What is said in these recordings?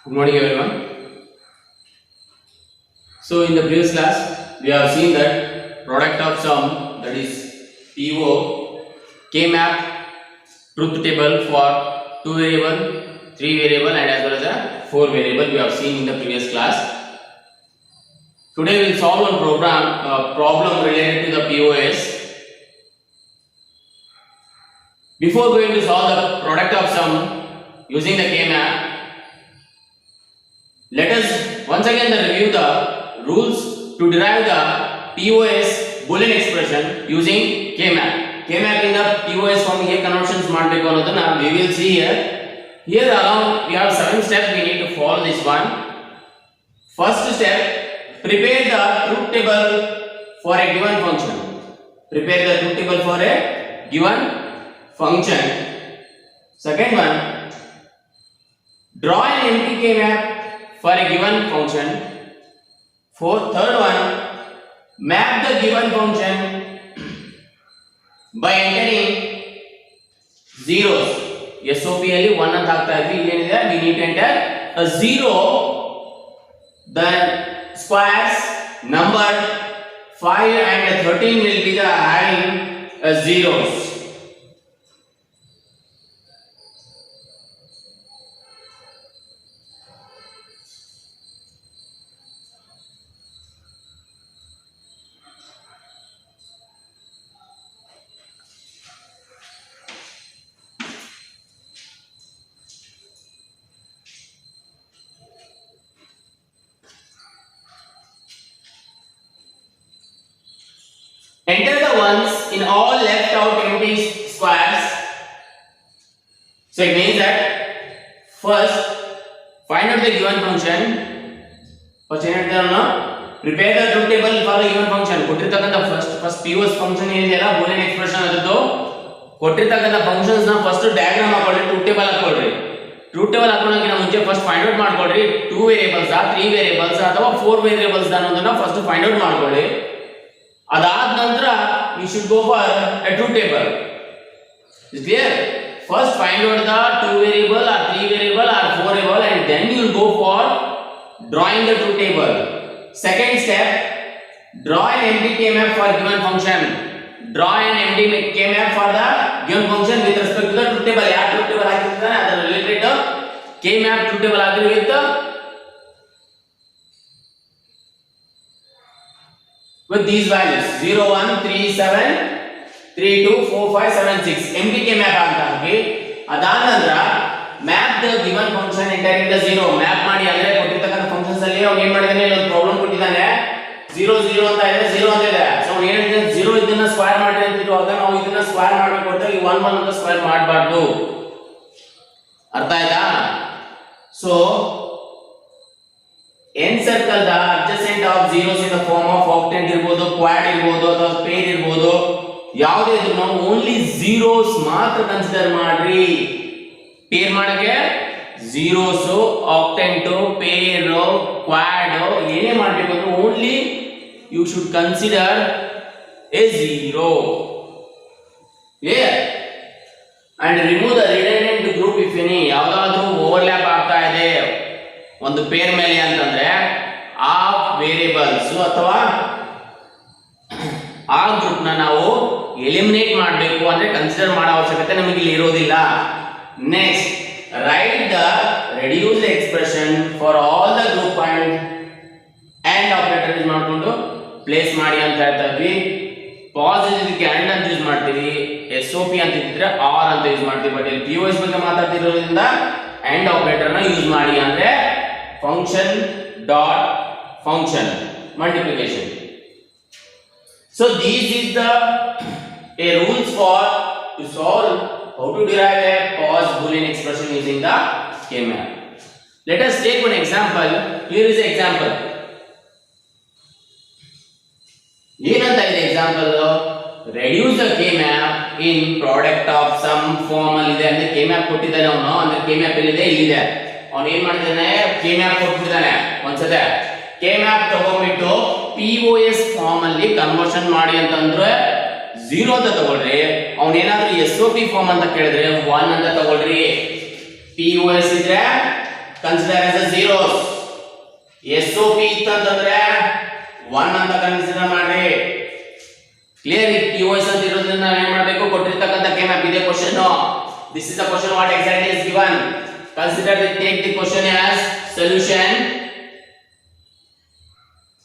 Good morning everyone. So in the previous class we have seen that product of sum, that is PO, K-map truth table for 2 variable, 3 variable and as well as a 4 variable we have seen in the previous class. Today we will solve one problem related to the POS. Before going to solve the product of sum using the K-map, let us once again review the rules to derive the POS Boolean expression using K-map. K-map in the POS form here conversions ಮಾಡಬೇಕು ಅನ್ನೋದನ್ನ we will see here. Here along we have 7 steps we need to follow this one. First step, prepare the truth table for a given function. Prepare the truth table for a given function. Second one, draw an empty K-map for a given function. Third one, map the given function by entering zeros. SOP ಅಲ್ಲಿ 1 ಅಂತ ಹಾಕ್ತಾ ಇದ್ವಿ, ಇಲ್ಲಿ ಏನಿದೆ we need to enter a 0, then squares number 5 and 13 will be the having zeros. Enter the ones in all left out empty squares. So it means that first find out the given function. First prepare the truth table for the given function. ಕೊಟ್ಟಿರತಕ್ಕಂತ first POS function ಏನಿದೆಯಲ್ಲ Boolean expression ಅದದ್ದು ಕೊಟ್ಟಿರತಕ್ಕಂತ functions ನ first diagram ಹಾಕೊಳ್ಳಿ, truth table ಹಾಕೊಳ್ಳಿ. Truth table ಹಾಕೊಳ್ಳೋಕ್ಕಿಂತ ಮುಂಚೆ first find out ಮಾಡ್ಕೊಳ್ಳಿ 2 variables 3 variables ಅಥವಾ 4 variables ಅನ್ನೋದನ್ನ first find out ಮಾಡ್ಕೊಳ್ಳಿ. ಅದಾದ ನಂತರ we should go for a truth table. Is clear? First find out the 2 variable or 3 variable or 4 variable and then you will go for drawing the truth table. Second step, draw an empty K-map for given function. Draw an empty K-map for the given function with respect to the truth table. ಯಾವ truth table ಹಾಕಿರ್ತಾನೆ ಅದರ related K-map truth table ಹಾಕಿರಿ with these values 0 1 3 7 3 2 4 5 7 6 empty K-map ಅಂತ ಹಾಕಿ. ಅದಾದ ನಂತರ map the given function entering the 0 map ಮಾಡಿ. ಅಂದ್ರೆ ಕೊಟ್ಟಿರ್ತಕ್ಕಂಥ functions ಅಲ್ಲಿ ಅವನು ಏನು ಮಾಡಿದಾನೆ, ಇಲ್ಲಿ ಒಂದು ಪ್ರಾಬ್ಲಮ್ ಕೊಟ್ಟಿದ್ದಾನೆ 0 0 ಅಂತ ಇದೆ, 0 ಅಂತ ಇದೆ. ಸೊ ಅವನು ಏನು ಹೇಳಿದಾನೆ, 0 ಇದನ್ನ ಸ್ಕ್ವೇರ್ ಮಾಡಿ ಅಂತ ಇರುವಾಗ ನಾವು ಇದನ್ನ ಸ್ಕ್ವೇರ್ ಮಾಡಬೇಕು ಅಂತ ಈ 1 1 ಅಂತ ಸ್ಕ್ವೇರ್ ಮಾಡಬಾರ್ದು. ಅರ್ಥ ಆಯ್ತಾ? So encircle the adjacent of zeros in the form of octant ಇರಬಹುದು, quad ಇರಬಹುದು ಅಥವಾ pair ಇರಬಹುದು. ಯಾವುದೇ ಇದ್ರೂ ನಾವು ಓನ್ಲಿ zeros ಮಾತ್ರ ಕನ್ಸಿಡರ್ ಮಾಡ್ರಿ. ಪೇರ್ ಮಾಡಕ್ಕೆ zeros, octant, pair, quad ಏನೇ ಮಾಡಬೇಕು ಅಂದ್ರೆ only you should consider a 0. Clear? And remove the redundant group if any. ಯಾವುದಾದ್ರೂ ಓವರ್ಲ್ಯಾಪ್ ಆಗ್ತಾ ಇದೆ ಒಂದು ಪೇರ್ ಮೇಲೆ ಅಂತಂದ್ರೆ ಆ ವೇರಿಯೇಬಲ್ಸ್ ಅಥವಾ ಆ ಗ್ರೂಪ್ ನ ನಾವು ಎಲಿಮಿನೇಟ್ ಮಾಡಬೇಕು, ಅಂದ್ರೆ ಕನ್ಸಿಡರ್ ಮಾಡೋ ಅವಶ್ಯಕತೆ ನಮಗೆ ಇಲ್ಲಿ ಇರೋದಿಲ್ಲ. Next, right the reduced expression for all the group and operator use ಮಾಡ್ಕೊಂಡು ಪ್ಲೇಸ್ ಮಾಡಿ ಅಂತ ಹೇಳ್ತಾ ಇದ್ವಿ. ಪಾಸಿಟಿವ್ ಅಂಡ್ ಅಂತ ಯೂಸ್ ಮಾಡ್ತೀವಿ, SOP ಅಂತ ಇದ್ರೆ ಆರ್ ಅಂತ ಯೂಸ್ ಮಾಡ್ತೀವಿ. ಬಟ್ ಇಲ್ಲಿ POS ಬಗ್ಗೆ ಮಾತಾಡ್ತಿರೋದ್ರಿಂದ ಅಂಡ್ ಆಪರೇಟರ್ ನ ಯೂಸ್ ಮಾಡಿ, ಅಂದ್ರೆ function dot function multiplication. So these is the rules for to solve how to derive a POS Boolean expression using the K-map. Let us take one example. Here is an example. ಏನಂತ ಇದೆ example, reduce the K-map in product of sum form ಅಲ್ಲಿ ಇದೆ. ಅಂದ್ರೆ K-map ಕೊಟ್ಟಿದ್ದಾನೆ ಅವನು, ಅಂದ್ರೆ K-map ಎಲ್ಲಿದೆ, ಇಲ್ಲಿದೆ. ಅವನು ಏನ್ ಮಾಡಿದಾನೆ, K-map ಕೊಟ್ಬಿಟ್ಟಿದ್ದಾನೆ. ಒಂದ್ಸತೆ K-map ತಗೊಂಡ್ಬಿಟ್ಟು POS ಫಾರ್ಮ್ ಅಲ್ಲಿ ಕನ್ವರ್ಷನ್ ಮಾಡಿ ಅಂತಂದ್ರೆ 0 ಅಂತ ತಗೊಳ್ರಿ. ಅವನು ಏನಾದ್ರೂ SOP ಫಾರ್ಮ್ ಅಂತ ಕೇಳಿದ್ರೆ 1 ಅಂತ ತಗೊಳ್ರಿ. POS ಇದ್ರೆ consider as a zeros. SOP ಇತ್ತಂತಂದ್ರೆ 1 ಅಂತ ಕನ್ಸಿಡರ್ ಮಾಡ್ರಿ. ಕ್ಲಿಯರ್? POS ಅಂತ ಇರೋದ್ರಿಂದ ನಾವು ಏನು ಮಾಡಬೇಕು? ಕೊಟ್ಟಿರ್ತಕ್ಕಂತ ಕೆ ಮ್ಯಾಪ್ ಇದೆ question. This is the question what exactly is given. Consider the take the question as solution.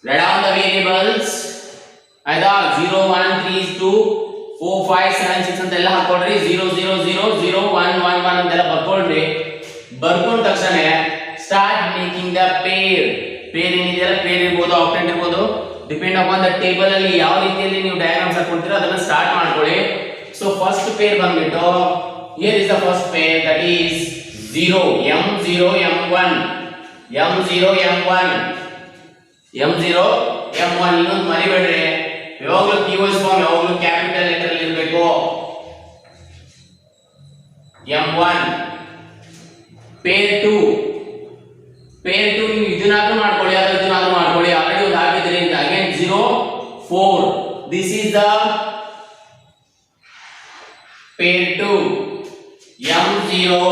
Write down the variables. either 0 1 3 2 4 5 7 6 ಅಂತ ಎಲ್ಲ ಹಾಕೊಳ್ರಿ. 0 0 0 0 1 1 1 ಅಂತೆಲ್ಲ ಬರ್ಕೊಳ್ರಿ. ಬರ್ಕೊಂಡ ತಕ್ಷಣ start making the pair. Pair ಏನಿದೆಯಲ್ಲ, ಪೇರ್ ಇರ್ಬೋದು, ಆಕ್ಟೆಂಟ್ ಇರ್ಬೋದು, ಡಿಪೆಂಡ್ ಅಪಾನ್ ದ ಟೇಬಲ್ ಅಲ್ಲಿ ಯಾವ ರೀತಿಯಲ್ಲಿ ನೀವು ಡಯಾಗ್ರಾಮ್ಸ್ ಹಾಕೊಳ್ತೀರೋ ಅದನ್ನ ಸ್ಟಾರ್ಟ್ ಮಾಡ್ಕೊಳ್ಳಿ. ಸೊ ಫಸ್ಟ್ ಪೇರ್ ಬಂದ್ಬಿಟ್ಟು here is the first pair, that is 0 m0 m1 m0 m1 m0 m1. ಇನ್ನೊಂದು ಮರಿಬೇಡ್ರಿ, ಯಾವಾಗಲೂ POS ಫಾರ್ಮ್ ಯಾವಾಗಲೂ ಕ್ಯಾಪಿಟಲ್ ಲೆಟರ್ ಅಲ್ಲಿ ಇರಬೇಕು. m1 ಪೇರ್ 2 ನೀವು ಇದನ್ನಾದ್ರೂ ಮಾಡ್ಕೊಳ್ಳಿ ಅಥವಾ ಇದನ್ನಾದ್ರೂ ಮಾಡ್ಕೊಳ್ಳಿ. ಆಲ್ರೆಡಿ ಒಂದು ಹಾಕಿದ್ರಿ ಅಂತ. Again 0 4. This is the pair 2 m0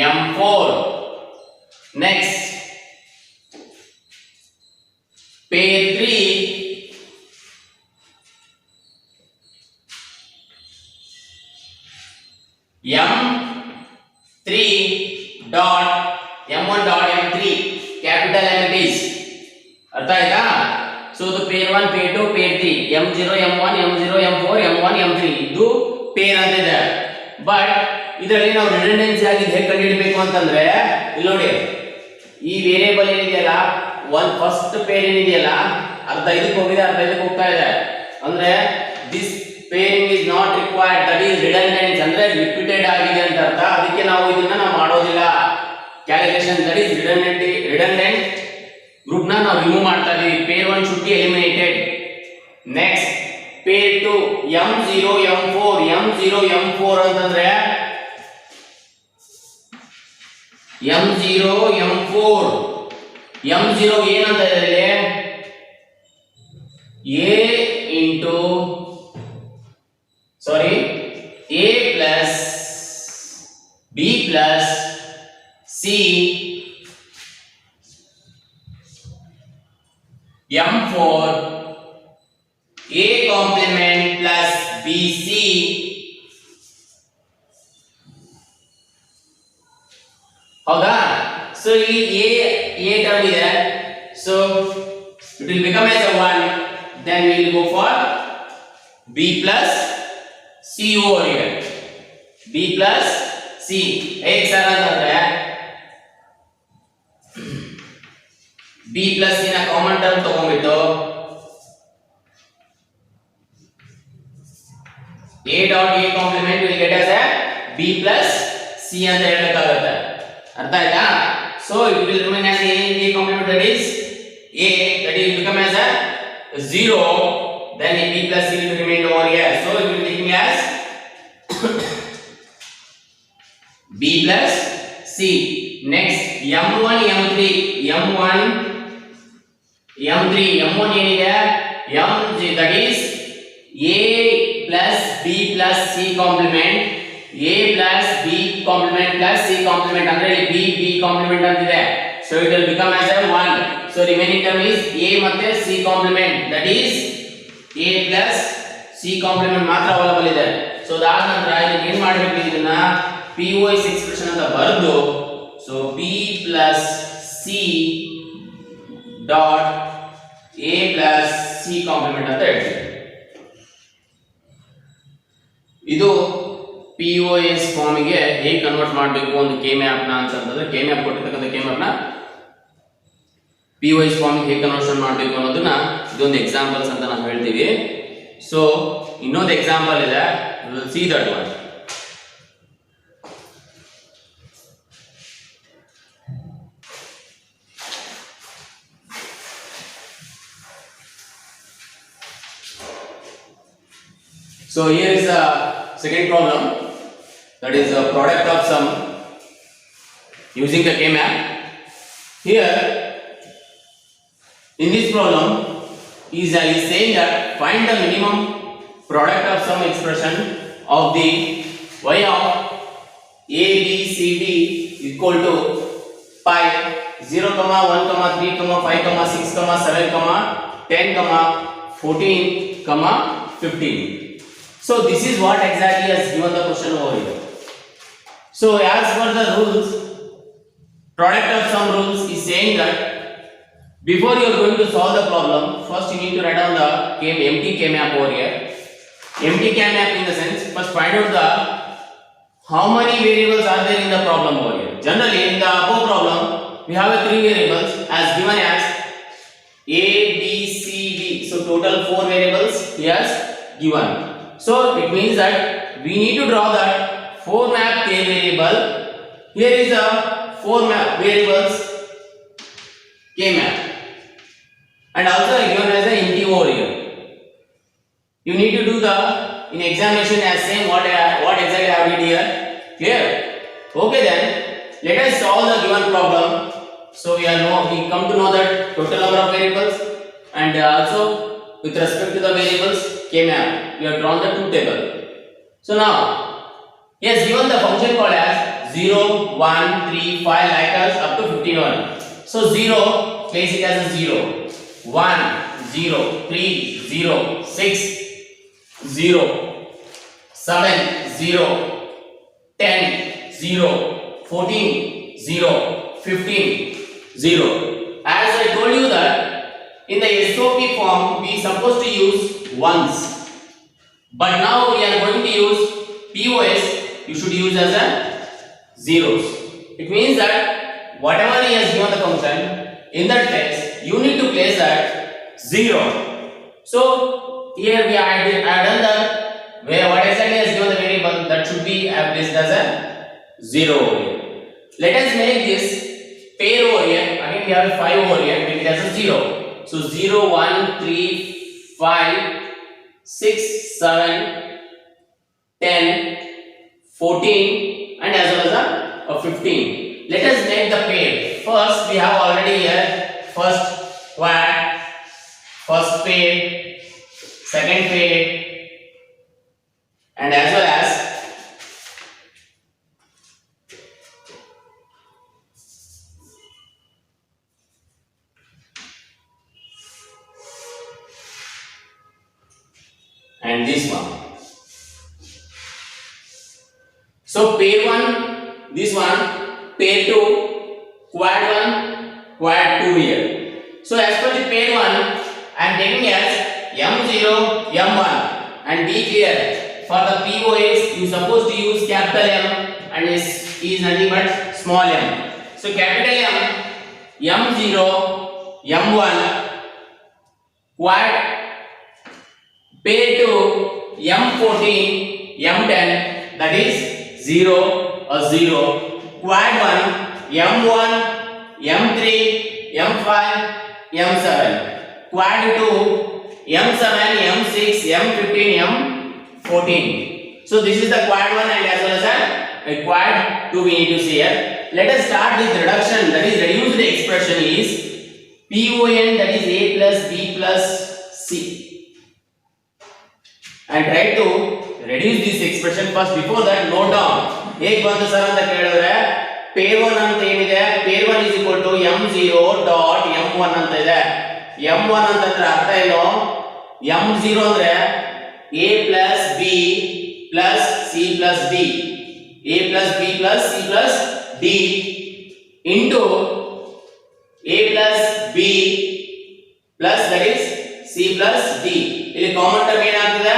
m4. next pair 3 m3 dot m1 dot m3 capital M it is. ಅರ್ಥ ಆಯ್ತಾ? So the pair 1 pair 2 pair 3 m0 m1 m0 m4 m1 m3 ಇದು pair ಅಂತ ಇದೆ. But ಇದರಲ್ಲಿ ನಾವು redundancy ಆಗಿ ಹೇಗೆ ಕಂಡುಹಿಡಬೇಕು ಅಂತಂದ್ರೆ ಇಲ್ಲಿ ನೋಡಿ, ಈ ವೇರಿಯೇಬಲ್ ಏನಿದೆಯಲ್ಲ, ಒಂದು ಫಸ್ಟ್ ಪೇರ್ ಏನಿದೆಯಲ್ಲ ಅರ್ಧ ಇದಕ್ಕೆ ಹೋಗಿದೆ, ಅರ್ಧ ಇದಕ್ಕೆ ಹೋಗ್ತಾ ಇದೆ. ಅಂದ್ರೆ this pairing is not required, that is redundance, ಅಂದ್ರೆ ರಿಪೀಟೆಡ್ ಆಗಿದೆ ಅಂತ ಅರ್ಥ. ಅದಕ್ಕೆ ನಾವು ಇದನ್ನ ನಾವು ಮಾಡೋದಿಲ್ಲ. Calculation that is redundant group ನಾವು ರಿಮೂವ್ ಮಾಡ್ತಾ ಇದೀವಿ. Pair 1 should be eliminated. Next pair 2 m0 m4 m0 m4 ಅಂತಂದ್ರೆ m0 m4 m0 ಏನಂತ ಇದೆ? a into a plus b plus c m4 a complement plus bc ಹೌದಾ? So ಇಲ್ಲಿ a term ಇದೆ, so it will become as a 1. then we will go for b plus c over here. b plus c ಹೇಗೆ sir ಅಂತಂದ್ರೆ b plus c ನ common term ತಗೊಂಡ್ಬಿಟ್ಟು a dot a complement will get as a b plus c ಅಂತ ಹೇಳಬೇಕಾಗುತ್ತೆ. ಅರ್ಥ ಆಯ್ತಾ? so it will remain as a complement, that is a, that will become as a 0. then a b plus c will remain over here, so it will taking as b plus c. next m1 m3 m1 ಏನಿದೆ? that is a plus b plus c complement, a plus b complement plus c complement ಅಂದ್ರೆ ಇಲ್ಲಿ b complement ಅಂತಿದೆ. so it will become as a 1. so remaining term is a ಮತ್ತೆ c complement, that is a plus c complement ಮಾತ್ರ available ಇದೆ. so ಅದಾದ ನಂತರ ಇದನ್ನ ಏನು ಮಾಡಬೇಕು? ಇದನ್ನ POS ಎಕ್ಸ್ಪ್ರೆಷನ್ ಅಂತ ಬರೆದು so b plus c dot a plus c complement ಅಂತ ಹೇಳ್ತೀವಿ. ಇದು POS ಫಾರ್ಮ್ ಗೆ ಹೇಗೆ ಕನ್ವರ್ಟ್ ಮಾಡಬೇಕು ಒಂದು ಕೆ ಮ್ಯಾಪ್ ನ ಅಂತಂದ್ರೆ, ಕೆ ಮ್ಯಾಪ್ ಕೊಟ್ಟಿರ್ತಕ್ಕಂಥ ಕೆ ಮ್ಯಾಪ್ ನ POS ಫಾರ್ಮ್ ಗೆ ಹೇಗೆ ಕನ್ವರ್ಷನ್ ಮಾಡಬೇಕು ಅನ್ನೋದನ್ನ ಇದೊಂದು ಎಕ್ಸಾಂಪಲ್ಸ್ ಅಂತ ನಾವು ಹೇಳ್ತೀವಿ. ಸೊ ಇನ್ನೊಂದು ಎಕ್ಸಾಂಪಲ್ ಇದೆ, will see that one. So here is the second problem, that is a product of sum using the K-map. Here in this problem is saying that find the minimum product of sum expression of the y of a b c d equal to pi 0, 1, 3, 5, 6, 7, 10, 14, 15. So this is what exactly has given the question over here. So as per the rules, product of some rules is saying that before you are going to solve the problem, first you need to write down the empty K map over here. Empty K map in the sense, first find out the how many variables are there in the problem over here. Generally in the above problem, we have a 3 variables as given as A, B, C, D. So total 4 variables he has given. So it means that we need to draw that 4 map K variable. Here is a 4 map variables K map. And also given as an empty over here. You need to do the in examination as same what exactly I have did here. Clear? Okay then. Let us solve the given problem. So we come to know that total number of variables and also with respect to the variables K map we have drawn the 2 table. So now he has given the function called as 0, 1, 3, 5 like us up to 51. So 0 place it as a 0. 1, 0, 3, 0, 6, 0, 7, 0, 10, 0, 14, 0, 15, 0. As I told you that in the SOP form we supposed to use ones, but now we are going to use POS. You should use as a zeros. It means that whatever he has given the function in that text, you need to place that 0. So here we have done that where what exactly has given the variable that should be placed as a 0 over here. Let us make this pair over here. Again we have 5 over here, make it as a 0. So 0, 1, 3, 5, 6, 7, 10, 14 and as well as a 15. Let us make the pair. First we have already here first quad, first pair, second pair and as well as and this one. So pair 1, this one, pair 2, quad 1, quad 2 here. So as per the pair 1, I am taking as M0, M1 and be clear. For the POS, you supposed to use capital M and is nothing but small m. So capital M, M0, M1, quad pair 2, M14, M10 that is 0 or 0. Quad 1, M1, M3, M5, M7. Quad 2, M7, M6, M15, M14. So this is the quad 1 and as well as a quad 2 we need to see here. Let us start with reduction, that is reduced expression is PON, that is A plus B plus C. And try to reduce this expression first. Before that note down ಹೇಗೆ ಬಂತು sir ಅಂತ ಕೇಳಿದ್ರೆ pair 1 ಅಂತ ಏನಿದೆ pair 1 is equal to m0 dot m1 ಅಂತ ಇದೆ. m1 ಅಂತಂದ್ರೆ ಅರ್ಥ ಏನು, m0 ಅಂದ್ರೆ a plus b plus c plus d, a plus b plus c plus d into a plus b plus that is c plus d. ಇಲ್ಲಿ common term ಏನಾಗ್ತದೆ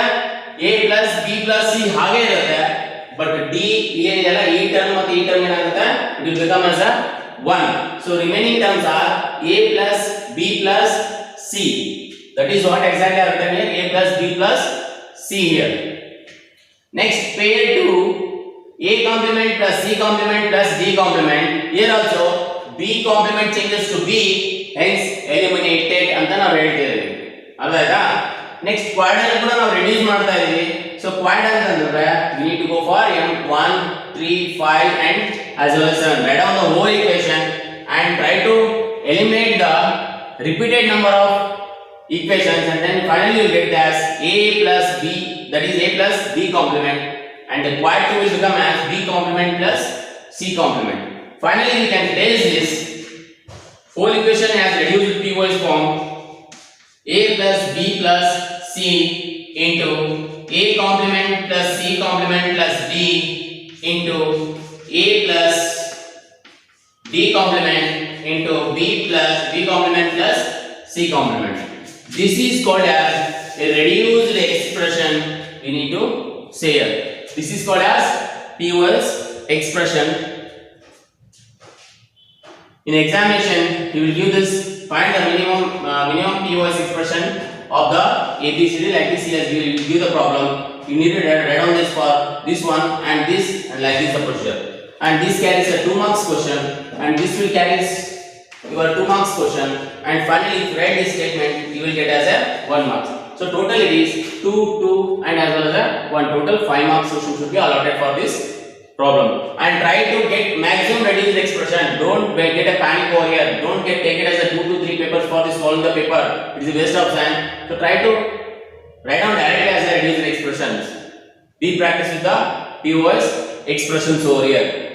a plus b plus c ಹಾಗೆ ಇರುತ್ತೆ, but d ಏನಿದೆಲ್ಲ ಈ term ಮತ್ತು ಈ term ಏನಾಗುತ್ತೆ it will become as a 1. So remaining terms are a plus b plus c. That is what exactly I have written here, a plus b plus c here. Next pair 2, a complement plus c complement plus d complement. Here also b complement changes to b, hence eliminated ಅಂತ ನಾವು ಹೇಳ್ತಿದ್ದೀವಿ ಅಲ್ವಾ. Next Quad ಅಲ್ಲಿ ಕೂಡ ನಾವು reduce ಮಾಡ್ತಾ ಇದೀವಿ. So Quad ಅಂತಂದ್ರೆ we need to go for m1 3 5 and as well as 7. Write down the whole equation and try to eliminate the repeated number of equations and then finally you will get as a plus b, that is a plus b complement and the quiet 2 will become as b complement plus c complement. Finally, we can replace this whole equation as reduced p-wise form. A plus b plus c into a complement plus c complement plus b into a plus d complement into b plus b complement plus c complement. This is called as a reduced expression. We need to say here. This is called as P-Wells expression. In examination, he will give this, find the minimum P-Wells expression of the ABCD like this. He will give the problem. You need to write down this for this one and this, and like this the procedure. And this carries a 2 marks question, and this will carry your 2 marks question, and finally if you write this statement you will get as a 1 mark. So total it is 2, 2 and as well as a 1. Total 5 marks question should be allotted for this problem. And try to get maximum reduced expression. Don't get a panic over here. Don't take it as a 2 to 3 papers for this solving the paper. It is a waste of time. So try to write down directly as a reduced expressions. Be practice with the P-Wells expressions over here.